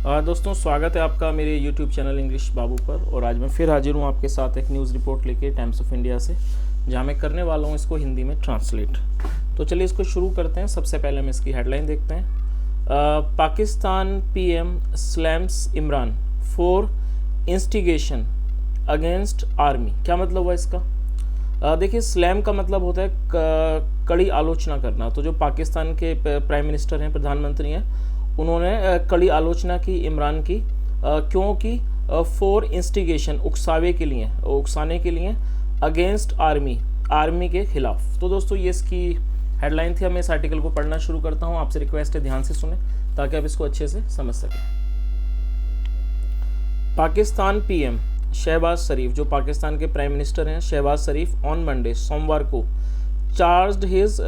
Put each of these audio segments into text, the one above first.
दोस्तों स्वागत है आपका मेरे YouTube चैनल इंग्लिश बाबू पर। और आज मैं फिर हाजिर हूँ आपके साथ एक न्यूज़ रिपोर्ट लेके टाइम्स ऑफ इंडिया से, जहाँ मैं करने वाला हूँ इसको हिंदी में ट्रांसलेट। तो चलिए इसको शुरू करते हैं। सबसे पहले हम इसकी हेडलाइन देखते हैं। Pakistan PM slams Imran for instigation against army. क्या मतलब हुआ इसका? देखिए, स्लैम का मतलब होता है कड़ी आलोचना करना। तो जो पाकिस्तान के प्राइम मिनिस्टर हैं, प्रधानमंत्री हैं, उन्होंने कड़ी आलोचना की इमरान की, क्योंकि फॉर इंस्टिगेशन उकसाने के लिए अगेंस्ट आर्मी के खिलाफ। तो दोस्तों ये इसकी हेडलाइन थी। मैं इस आर्टिकल को पढ़ना शुरू करता हूँ। आपसे रिक्वेस्ट है ध्यान से सुने ताकि आप इसको अच्छे से समझ सकें। पाकिस्तान PM शहबाज शरीफ, जो पाकिस्तान के प्राइम मिनिस्टर हैं, शहबाज शरीफ, ऑन मंडे सोमवार को चार्ज्ड हिज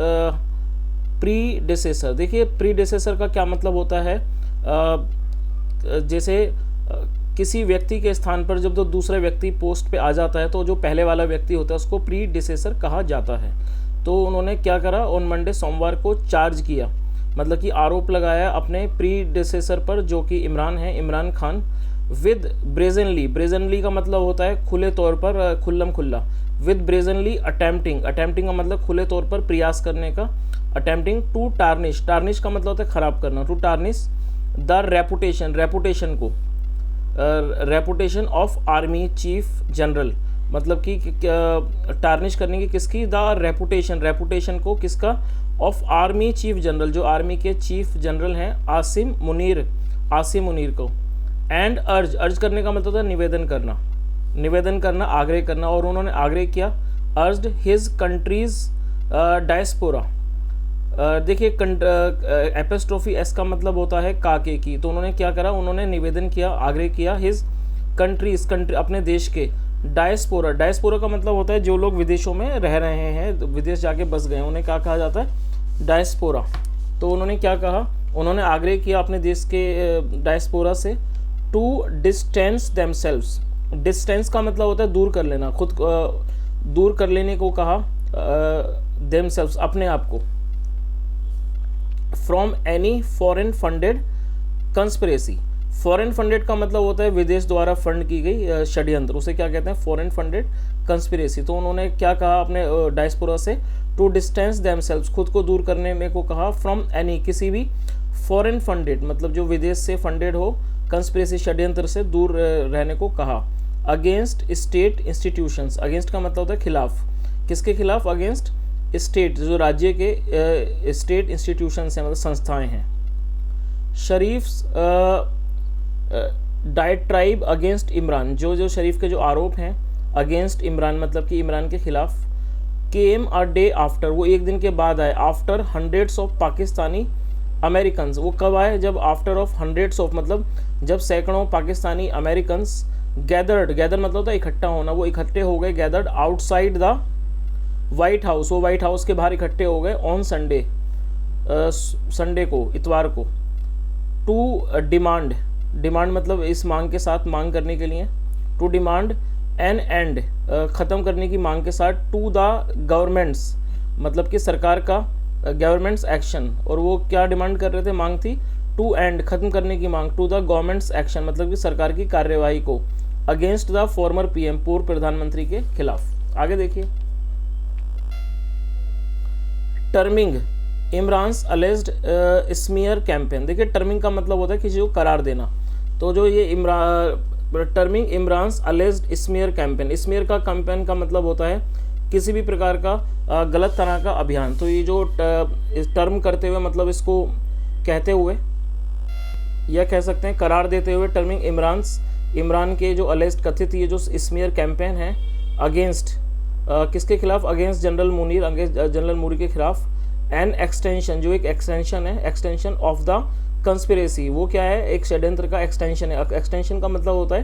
प्रीडेसेसर। देखिए, प्रीडेसेसर का क्या मतलब होता है? जैसे किसी व्यक्ति के स्थान पर जब तो दूसरा व्यक्ति पोस्ट पे आ जाता है तो जो पहले वाला व्यक्ति होता है उसको प्रीडेसेसर कहा जाता है। तो उन्होंने क्या करा, ऑन मंडे सोमवार को चार्ज किया, मतलब कि आरोप लगाया अपने प्रीडेसेसर पर, जो कि इमरान है, इमरान खान, विद ब्रेजनली का मतलब होता है खुले तौर पर, खुल्लम खुल्ला। विद ब्रेजनली अटेम्प्टिंग का मतलब खुले तौर पर प्रयास करने का, अटेम्प्टिंग टू टार्निश का मतलब होता है खराब करना, to tarnish the reputation of army chief general, मतलब कि टार्निश करने की किसकी? द रेपुटेशन को किसका? ऑफ आर्मी चीफ जनरल, जो आर्मी के चीफ जनरल हैं, आसिम मुनीर को। एंड अर्ज करने का मतलब होता है निवेदन करना, आग्रह करना। और उन्होंने आग्रह किया, अर्ज्ड हिज कंट्रीज डायस्पोरा। देखिए, एपिस्ट्रोफी एस का मतलब होता है काके की। तो उन्होंने क्या करा, उन्होंने निवेदन किया, आग्रह किया, हिज कंट्रीज अपने देश के डायस्पोरा का मतलब होता है जो लोग विदेशों में रह रहे हैं, विदेश जाके बस गए, उन्हें क्या कहा जाता है? डायस्पोरा। तो उन्होंने क्या कहा, उन्होंने आग्रह किया अपने देश के डायस्पोरा से टू डिस्टेंस देमसेल्व्स। डिस्टेंस का मतलब होता है दूर कर लेना, खुद दूर कर लेने को कहा, देमसेल्व्स अपने आप को, from any foreign funded conspiracy. Foreign funded का मतलब होता है विदेश द्वारा फंड की गई षड्यंत्र, उसे क्या कहते हैं? Foreign funded conspiracy. तो उन्होंने क्या कहा अपने डायस्पोरा से? टू डिस्टेंस देमसेल्व्स, खुद को दूर करने को कहा, फ्रॉम एनी किसी भी फॉरेन फंडेड मतलब जो विदेश से फंडेड हो, कंस्पिरेसी षड्यंत्र से दूर रहने को कहा। अगेंस्ट स्टेट इंस्टीट्यूशंस, अगेंस्ट का मतलब होता है खिलाफ, किसके खिलाफ? अगेंस्ट स्टेट, जो राज्य के स्टेट इंस्टीट्यूशंस हैं, मतलब संस्थाएं हैं। शरीफ्स डायट्राइब अगेंस्ट इमरान, जो शरीफ के जो आरोप हैं अगेंस्ट इमरान, मतलब कि इमरान के खिलाफ, केम अ डे आफ्टर, वो एक दिन के बाद आए, after hundreds of Pakistani American. वो कब आए? जब आफ्टर ऑफ हंड्रेड्स ऑफ, मतलब जब सैकड़ों पाकिस्तानी अमेरिकन्स गैदर मतलब होता है इकट्ठा होना, वो इकट्ठे हो गए, gathered outside the white house, वो व्हाइट हाउस के बाहर इकट्ठे हो गए, ऑन संडे को, इतवार को, टू डिमांड मतलब इस मांग के साथ, मांग करने के लिए, टू डिमांड एन एंड ख़त्म करने की मांग के साथ, टू द गवर्नमेंट्स मतलब कि सरकार का, गवर्नमेंट्स एक्शन। और वो क्या डिमांड कर रहे थे? मांग थी टू एंड, खत्म करने की मांग, टू द गवर्नमेंट्स एक्शन मतलब कि सरकार की कार्यवाही को, अगेंस्ट द फॉर्मर PM पूर्व प्रधानमंत्री के खिलाफ। आगे देखिए, terming Imran's alleged smear campaign. देखिए, टर्मिंग का मतलब होता है किसी को करार देना। तो जो ये terming Imran's alleged smear campaign, smear का कैंपेन का मतलब होता है किसी भी प्रकार का गलत तरह का अभियान। तो ये जो टर्म करते हुए मतलब इसको कहते हुए, या कह सकते हैं करार देते हुए, टर्मिंग इमरान के जो अलेज्ड कथित ये जो स्मीयर कैंपेन है अगेंस्ट किसके खिलाफ? अगेंस्ट जनरल मुनीर के खिलाफ। एन एक्सटेंशन, जो एक एक्सटेंशन है, एक्सटेंशन ऑफ द कंस्पिरेसी, वो क्या है? एक षड्यंत्र का एक्सटेंशन है। एक्सटेंशन का मतलब होता है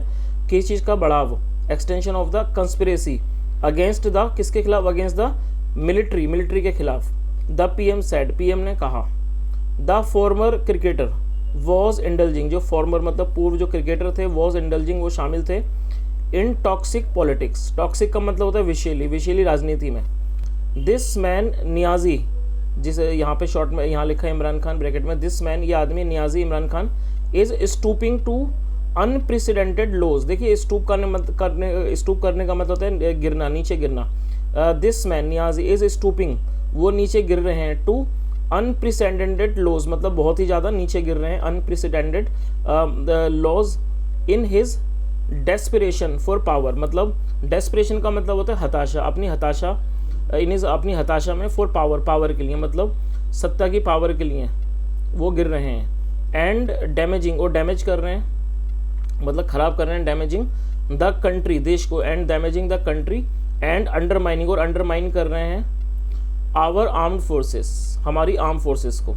किसी चीज़ का बढ़ाव, extension of the conspiracy against the, किसके खिलाफ? अगेंस्ट द मिलिट्री के खिलाफ। द PM सेड, PM ने कहा, the former cricketer was indulging, जो फॉर्मर मतलब पूर्व जो क्रिकेटर थे, वॉज इंडल्जिंग वो शामिल थे, इन टॉक्सिक पॉलिटिक्स। टॉक्सिक का मतलब होता है विषैली राजनीति में। दिस मैन नियाजी, जिसे यहाँ पे शॉर्ट में यहाँ लिखा है इमरान खान ब्रैकेट में, दिस मैन, ये आदमी, Niazi Imran Khan, is stooping to unprecedented lows. देखिए स्टूप करने का मतलब होता है गिरना, नीचे गिरना। This man Niazi is stooping, वो नीचे गिर रहे हैं, टू अनप्रेसिडेंटेड लॉज मतलब बहुत ही ज़्यादा नीचे गिर रहे हैं, unprecedented lows in his desperation for power. मतलब डेस्पिरेशन का मतलब होता है हताशा, अपनी हताशा में फॉर पावर के लिए, मतलब सत्ता की पावर के लिए वो गिर रहे हैं। एंड डैमेजिंग, और डैमेज कर रहे हैं मतलब खराब कर रहे हैं, डैमेजिंग द कंट्री, देश को, and damaging the country, and undermining, और अंडरमाइन कर रहे हैं आवर आर्म्ड फोर्सेस, हमारी आर्म फोर्सेस को,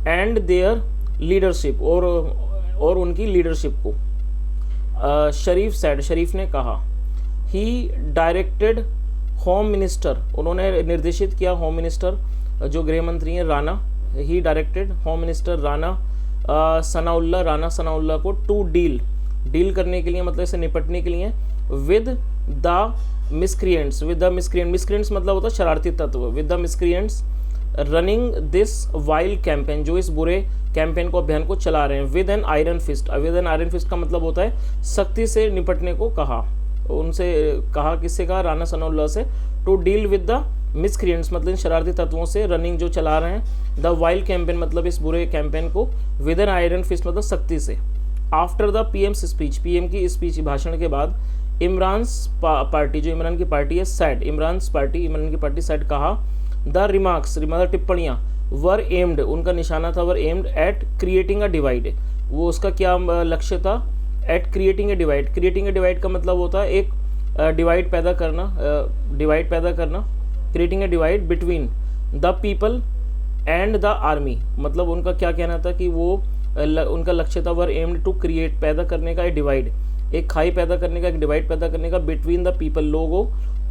एंड देयर लीडरशिप, और उनकी लीडरशिप को। शरीफ सैड, शरीफ ने कहा, ही डायरेक्टेड होम मिनिस्टर, उन्होंने निर्देशित किया होम मिनिस्टर जो गृह मंत्री हैं Rana, he directed home minister Rana Sanaullah को टू डील करने के लिए, मतलब इसे निपटने के लिए, विद द मिसक्रिएंट्स मतलब होता है शरारती तत्व, with the miscreants running this wild campaign, जो इस बुरे कैंपेन को, अभियान को चला रहे हैं, विद एन आयरन फिस्ट का मतलब होता है सख्ती से निपटने को कहा, उनसे कहा, किससे कहा, राणा सनाउल्लाह से, to deal with the miscreants मतलब इन शरारती तत्वों से, रनिंग जो चला रहे हैं, द वाइल्ड कैंपेन मतलब इस बुरे कैंपेन को, विद एन आयरन फिस्ट मतलब सख्ती से। After the PM's speech, PM की स्पीच भाषण के बाद, इमरान्स पार्टी, जो इमरान की पार्टी है, सैड, इमरान की पार्टी सैड कहा, द रिमार्क्स मतलब टिप्पणियाँ, वर एम्ड उनका निशाना था, वर aimed at creating a divide, वो उसका क्या लक्ष्य था, एट क्रिएटिंग ए डिवाइड का मतलब होता है एक डिवाइड पैदा करना, creating a divide between the people and the army, मतलब उनका क्या कहना था कि वो उनका लक्ष्य था, वर एम्ड टू क्रिएट पैदा करने का, डिवाइड एक खाई पैदा करने का, एक डिवाइड पैदा करने का, बिटवीन द पीपल लोगों,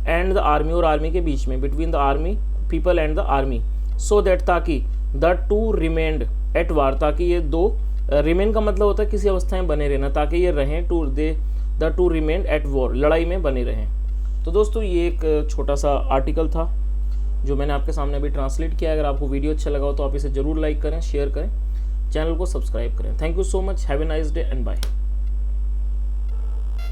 एंड द आर्मी और आर्मी के बीच में, between the army people and the army, so that ताकि the two remained at war, ताकि ये दो, रिमेन का मतलब होता है किसी अवस्था में बने रहना, ताकि ये रहें, the two remained at war लड़ाई में बने रहें। तो दोस्तों ये एक छोटा सा आर्टिकल था जो मैंने आपके सामने अभी ट्रांसलेट किया। अगर आपको वीडियो अच्छा लगा हो तो आप इसे ज़रूर लाइक करें, शेयर करें, चैनल को सब्सक्राइब करें। Thank you so much, have a nice day and bye.